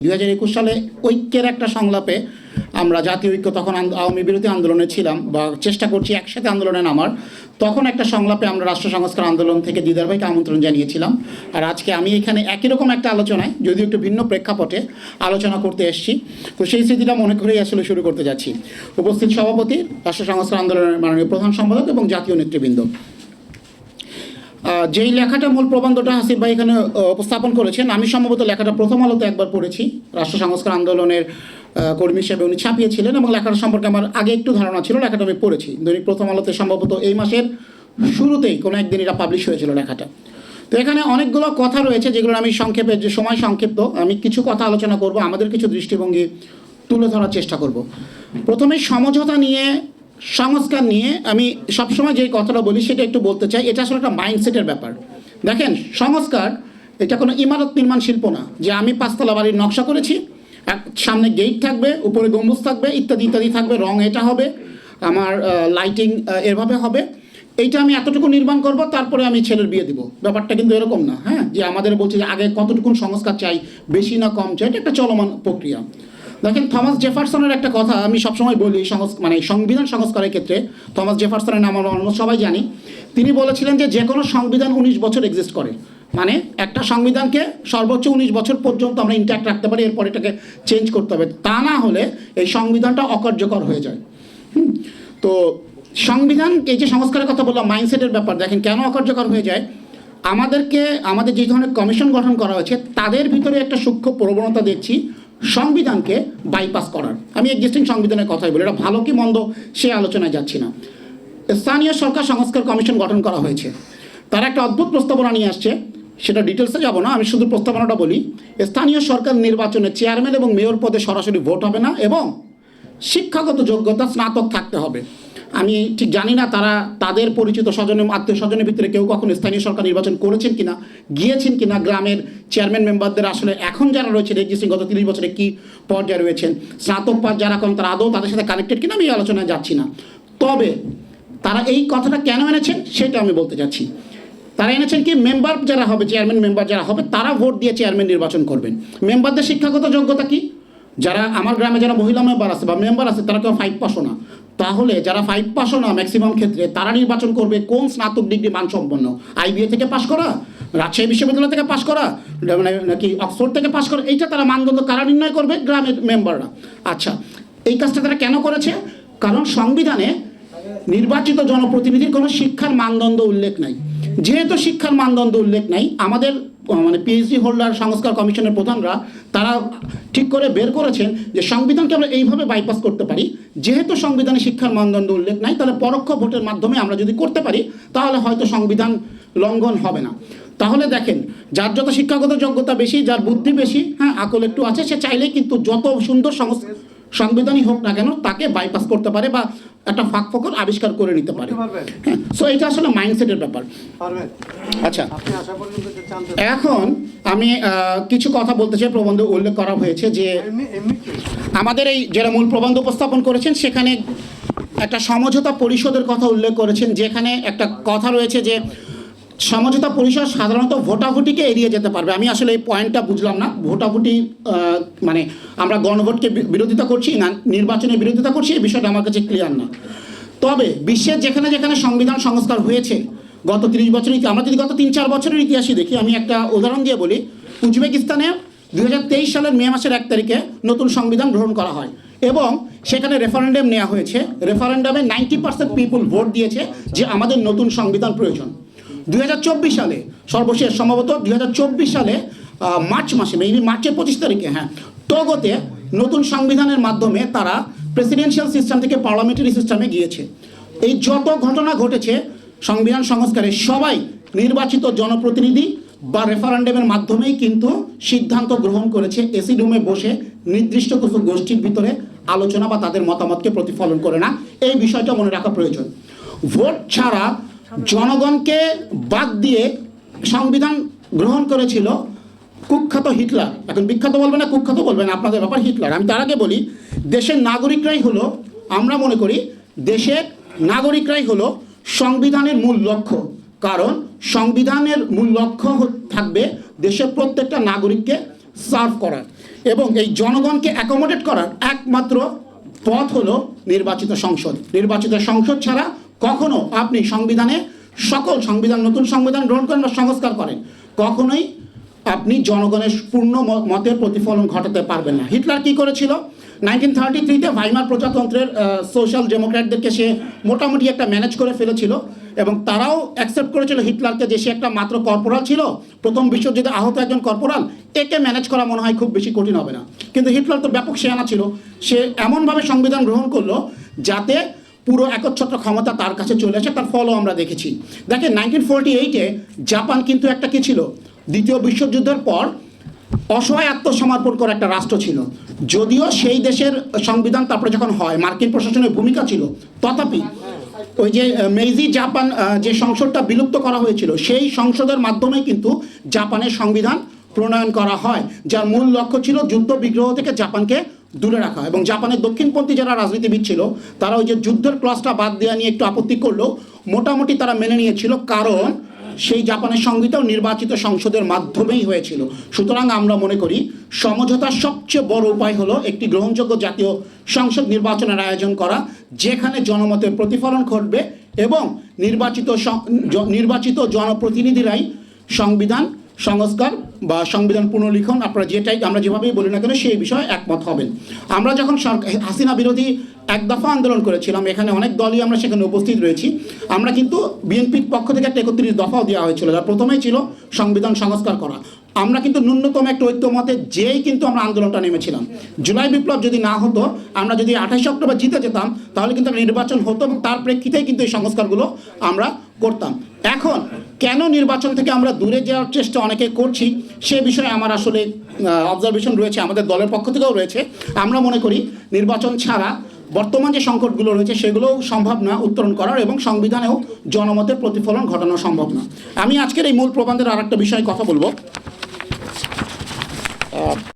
2021 সালে ঐক্যের একটা সংলাপে আমরা জাতীয় ঐক্য তখন আওয়ামী বিরোধী আন্দোলনে ছিলাম বা চেষ্টা করছি একসাথে আন্দোলনে নামার। তখন একটা সংলাপে আমরা রাষ্ট্র সংস্কার আন্দোলন থেকে দিদার ভাইকে আমন্ত্রণ জানিয়েছিলাম। আর আজকে আমি এখানে একই রকম একটা আলোচনায় যদিও একটু ভিন্ন প্রেক্ষাপটে আলোচনা করতে এসেছি। তো সেই স্মৃতিটা মনে করেই আসলে শুরু করতে যাচ্ছি। উপস্থিত সভাপতি, রাষ্ট্র সংস্কার আন্দোলনের মাননীয় প্রধান সম্পাদক এবং জাতীয় নেতৃবৃন্দ, যেই লেখাটা মূল প্রবন্ধটা হাসিব ভাই এখানে উপস্থাপন করেছেন, আমি সম্ভবত লেখাটা প্রথম আলোতে একবার পড়েছি। রাষ্ট্র সংস্কার আন্দোলনের কর্মী হিসেবে উনি ছাপিয়েছিলেন এবং লেখাটা সম্পর্কে আমার আগে একটু ধারণা ছিল। লেখাটা আমি পড়েছি দৈনিক প্রথম আলোতে, সম্ভবত এই মাসের শুরুতেই কোনো একদিন এটা পাবলিশ হয়েছিল লেখাটা। তো এখানে অনেকগুলো কথা রয়েছে যেগুলো আমি সংক্ষেপে, যে সময় সংক্ষিপ্ত, আমি কিছু কথা আলোচনা করব, আমাদের কিছু দৃষ্টিভঙ্গি তুলে ধরার চেষ্টা করব। প্রথমে সমঝোতা নিয়ে, সংস্কার নিয়ে আমি সবসময় যেই কথাটা বলি সেটা একটু বলতে চাই। এটা আসলে একটা মাইন্ডসেটের ব্যাপার। দেখেন, সংস্কার এটা কোনো ইমারত নির্মাণ শিল্প না যে আমি 5 তলা বাড়ির নকশা করেছি, সামনে গেট থাকবে, উপরে গম্বুজ থাকবে, ইত্যাদি ইত্যাদি থাকবে, রং এটা হবে, আমার লাইটিং এভাবে হবে, এইটা আমি এতটুকু নির্মাণ করব, তারপরে আমি ছেলের বিয়ে দিব। ব্যাপারটা কিন্তু এরকম না। হ্যাঁ, যে আমাদের বলছে যে আগে কতটুকুন সংস্কার চাই, বেশি না কম চাই, এটা একটা চলমান প্রক্রিয়া। দেখেন, থমাস জেফারসনের একটা কথা আমি সবসময় বলি, মানে সংবিধান সংস্কারের ক্ষেত্রে থমাস জেফারসনের নাম আমরা সবাই জানি। তিনি বলেছিলেন যে কোনো সংবিধান 19 বছর এক্সিস্ট করে, মানে একটা সংবিধানকে সর্বোচ্চ 19 বছর পর্যন্ত আমরা ইন্ট্যাক্ট রাখতে পারি, এরপর এটাকে চেঞ্জ করতে হবে, তা না হলে এই সংবিধানটা অকার্যকর হয়ে যায়। তো সংবিধান, এই যে সংস্কারের কথা বললাম, মাইন্ডসেটের ব্যাপার। দেখেন কেন অকার্যকর হয়ে যায়। আমাদের যে ধরনের কমিশন গঠন করা হয়েছে তাদের ভিতরে একটা সূক্ষ্ম প্রবণতা দেখছি সংবিধানকে বাইপাস করার। আমি এক্সিস্টিং সংবিধানের কথাই বলি, এটা ভালো কি মন্দ সে আলোচনায় যাচ্ছি না। স্থানীয় সরকার সংস্কার কমিশন গঠন করা হয়েছে, তারা একটা অদ্ভুত প্রস্তাবনা নিয়ে আসছে, সেটা ডিটেলসে যাব না, আমি শুধু প্রস্তাবনাটা বলি। স্থানীয় সরকার নির্বাচনে চেয়ারম্যান এবং মেয়র পদে সরাসরি ভোট হবে না এবং শিক্ষাগত যোগ্যতা স্নাতক থাকতে হবে। আমি ঠিক জানি না তারা তাদের পরিচিত স্বজনের, আত্মীয় স্বজনের ভিতরে কেউ কখনো স্থানীয় সরকার নির্বাচন করেছেন কিনা, গিয়েছেন কিনা, গ্রামের চেয়ারম্যান মেম্বারদের আসলে এখন যারা রয়েছেন এক্সিস্টিং গত 30 বছরে কী পর্যায়ে রয়েছেন, স্নাতক পাস যারা করেন তারা আদৌ তাদের সাথে কানেক্টেড কিনা, আমি এই আলোচনায় যাচ্ছি না। তবে তারা এই কথাটা কেন এনেছেন সেটা আমি বলতে চাচ্ছি। তারা এনেছেন কি, মেম্বার যারা হবে, চেয়ারম্যান মেম্বার যারা হবে, তারা ভোট দিয়ে চেয়ারম্যান নির্বাচন করবেন। মেম্বারদের শিক্ষাগত যোগ্যতা কি? যারা আমার গ্রামে যারা মহিলা মেম্বার আছে বা মেম্বার আছে তারা কেউ 5 পাসও না। তাহলে যারা 5 পাসও না ম্যাক্সিমাম ক্ষেত্রে, তারা নির্বাচন করবে কোন স্নাতক ডিগ্রি মানসম্পন্ন, আইবিএ থেকে পাশ করা, রাজশাহী বিশ্ববিদ্যালয় থেকে পাশ করা, নাকি অক্সফোর্ড থেকে পাশ করা, এইটা তারা মানদণ্ড কারা নির্ণয় করবে? গ্রামের মেম্বাররা। আচ্ছা, এই কাজটা তারা কেন করেছে? কারণ সংবিধানে নির্বাচিত জনপ্রতিনিধির কোনো শিক্ষার মানদণ্ড উল্লেখ নাই। যেহেতু শিক্ষার মানদণ্ড উল্লেখ নাই, আমাদের মানে পিএইচডি হোল্ডার সংস্কার কমিশনের প্রধানরা তারা ঠিক করে বের করেছেন যে সংবিধানকে আমরা এইভাবে বাইপাস করতে পারি। যেহেতু সংবিধানে শিক্ষার মানদণ্ড উল্লেখ নাই, তাহলে পরোক্ষ ভোটের মাধ্যমে আমরা যদি করতে পারি তাহলে হয়তো সংবিধান লঙ্ঘন হবে না। তাহলে দেখেন, যার যত শিক্ষাগত যোগ্যতা বেশি, যার বুদ্ধি বেশি, হ্যাঁ আকল একটু আছে, সে চাইলেই কিন্তু যত সুন্দর সংবিধানই হোক না কেন তাকে বাইপাস করতে পারে বা একটা ফাঁক ফোকর আবিষ্কার করে নিতে পারে। হ্যাঁ, সো এটা আসলে মাইন্ডসেটের ব্যাপার। আচ্ছা, এখন আমি কিছু কথা বলতে চাই। প্রবন্ধে উল্লেখ করা হয়েছে যে আমাদের এই যারা মূল প্রবন্ধ উপস্থাপন করেছেন সেখানে একটা সমঝোতা পরিষদের কথা উল্লেখ করেছেন, যেখানে একটা কথা রয়েছে যে সমঝোতা পরিষদ সাধারণত ভোটাভুটিকে এড়িয়ে যেতে পারবে। আমি আসলে এই পয়েন্টটা বুঝলাম না। ভোটাভুটি মানে আমরা গণভোটকে বিরোধিতা করছি না নির্বাচনের বিরোধিতা করছি, এই বিষয়টা আমার কাছে ক্লিয়ার না। তবে বিশ্বের যেখানে যেখানে সংবিধান সংস্কার হয়েছে গত 30 বছরের, আমরা যদি গত 3-4 বছরের ইতিহাসই দেখি, আমি একটা উদাহরণ দিয়ে বলি। উজবেকিস্তানে 2023 সালের মে মাসের 1 তারিখে নতুন সংবিধান গ্রহণ করা হয় এবং সেখানে রেফারেন্ডাম নেওয়া হয়েছে। রেফারেন্ডামে 90% পিপুল ভোট দিয়েছে যে আমাদের নতুন সংবিধান প্রয়োজন। 2024 সালে সর্বশেষ, সম্ভবত 2024 সালে মার্চ মাসে, মেবি মার্চের 25 তারিখে, হ্যাঁ, টোগোতে নতুন সংবিধানের মাধ্যমে তারা প্রেসিডেন্সিয়াল সিস্টেম থেকে পার্লামেন্টারি সিস্টেমে গিয়েছে। এই যত ঘটনা ঘটেছে সংবিধান সংস্কারে, সবাই নির্বাচিত জনপ্রতিনিধি বা রেফারেন্ডামের মাধ্যমেই কিন্তু সিদ্ধান্ত গ্রহণ করেছে, এসি রুমে বসে নির্দিষ্ট কিছু গোষ্ঠীর ভিতরে আলোচনা বা তাদের মতামতকে প্রতিফলন করে না। এই বিষয়টা মনে রাখা প্রয়োজন। ভোট ছাড়া জনগণকে বাদ দিয়ে সংবিধান গ্রহণ করেছিল কুখ্যাত হিটলার। এখন বিখ্যাত বলবে না, কুখ্যাত বলবেন, আপনাদের ব্যাপার হিটলার। আমি তার আগে বলি, দেশের নাগরিকরাই হলো, আমরা মনে করি দেশের নাগরিকরাই হলো সংবিধানের মূল লক্ষ্য। কারণ সংবিধানের মূল লক্ষ্য থাকবে দেশের প্রত্যেকটা নাগরিককে সার্ভ করার। এবং এই জনগণকে অ্যাকোমোডেট করার একমাত্র পথ হলো নির্বাচিত সংসদ। নির্বাচিত সংসদ ছাড়া কখনো আপনি সংবিধান নতুন সংবিধান গ্রহণ করেন বা সংস্কার করেন, কখনোই আপনি জনগণের পূর্ণ মতের প্রতিফলন ঘটাতে পারবেন না। হিটলার কি করেছিল? 1933-তে ভাইমার প্রজাতন্ত্রের সোশ্যাল ডেমোক্র্যাটদেরকে সে মোটামুটি একটা ম্যানেজ করে ফেলেছিল এবং তারাও অ্যাকসেপ্ট করেছিল হিটলারকে, যে সে একটা মাত্র কর্পোরাল ছিল, প্রথম বিশ্বযুদ্ধে আহত একজন কর্পোরাল, একে ম্যানেজ করা মনে হয় খুব বেশি কঠিন হবে না। কিন্তু হিটলার তো ব্যাপক শেয়ানা ছিল, সে এমনভাবে সংবিধান গ্রহণ করলো যাতে পুরো একচ্ছত্র ক্ষমতা তার কাছে চলে আসে। তার ফলও আমরা দেখেছি। দেখেন 1948-এ জাপান কিন্তু একটা কি ছিল, দ্বিতীয় বিশ্বযুদ্ধের পর অসহায় আত্মসমর্পণ করা একটা রাষ্ট্র ছিল। যদিও সেই দেশের সংবিধান তারপরে যখন হয় মার্কিন প্রশাসনের ভূমিকা ছিল, তথাপি ওই যে মেইজি জাপান যে সংসদটা বিলুপ্ত করা হয়েছিল, সেই সংসদের মাধ্যমে কিন্তু জাপানের সংবিধান প্রণয়ন করা হয়, যার মূল লক্ষ্য ছিল যুদ্ধ বিগ্রহ থেকে জাপানকে দূরে রাখা। এবং জাপানের দক্ষিণপন্থী যারা রাজনীতিবিদ ছিল তারা ওই যে যুদ্ধের ক্লসটা বাদ দেওয়া নিয়ে একটু আপত্তি করলেও মোটামুটি তারা মেনে নিয়েছিল, কারণ সেই জাপানের সংবিধান নির্বাচিত সংসদের মাধ্যমেই হয়েছিল। সুতরাং আমরা মনে করি সমঝোতার সবচেয়ে বড় উপায় হলো একটি গ্রহণযোগ্য জাতীয় সংসদ নির্বাচনের আয়োজন করা, যেখানে জনমতের প্রতিফলন ঘটবে এবং নির্বাচিত জনপ্রতিনিধিরাই সংবিধান সংস্কার বা সংবিধান পুনর্লিখন আমরা যেভাবেই বলি না কেন সেই বিষয়ে একমত হবেন। আমরা যখন হাসিনা বিরোধী এক দফা আন্দোলন করেছিলাম, এখানে অনেক দলই আমরা সেখানে উপস্থিত রয়েছি, আমরা কিন্তু বিএনপির পক্ষ থেকে একটা 31 দফাও দেওয়া হয়েছিল, যার প্রথমেই ছিল সংবিধান সংস্কার করা। আমরা কিন্তু ন্যূনতম একটা ঐক্যমতে যেই কিন্তু আমরা আন্দোলনটা নেমেছিলাম। জুলাই বিপ্লব যদি না হতো, আমরা যদি 28 অক্টোবর জিতে যেতাম, তাহলে কিন্তু নির্বাচন হতো এবং তার প্রেক্ষিতেই কিন্তু এই সংস্কারগুলো আমরা করতাম। এখন কেন নির্বাচন থেকে আমরা দূরে যাওয়ার চেষ্টা অনেকে করছি, সে বিষয়ে আমার আসলে অবজারভেশন রয়েছে, আমাদের দলের পক্ষ থেকেও রয়েছে। আমরা মনে করি নির্বাচন ছাড়া বর্তমান যে সংকটগুলো রয়েছে সেগুলোও সম্ভব না উত্তরণ করার, এবং সংবিধানেও জনমতের প্রতিফলন ঘটানো সম্ভব না। আমি আজকের এই মূল প্রবন্ধের আর একটা বিষয়ে কথা বলবো।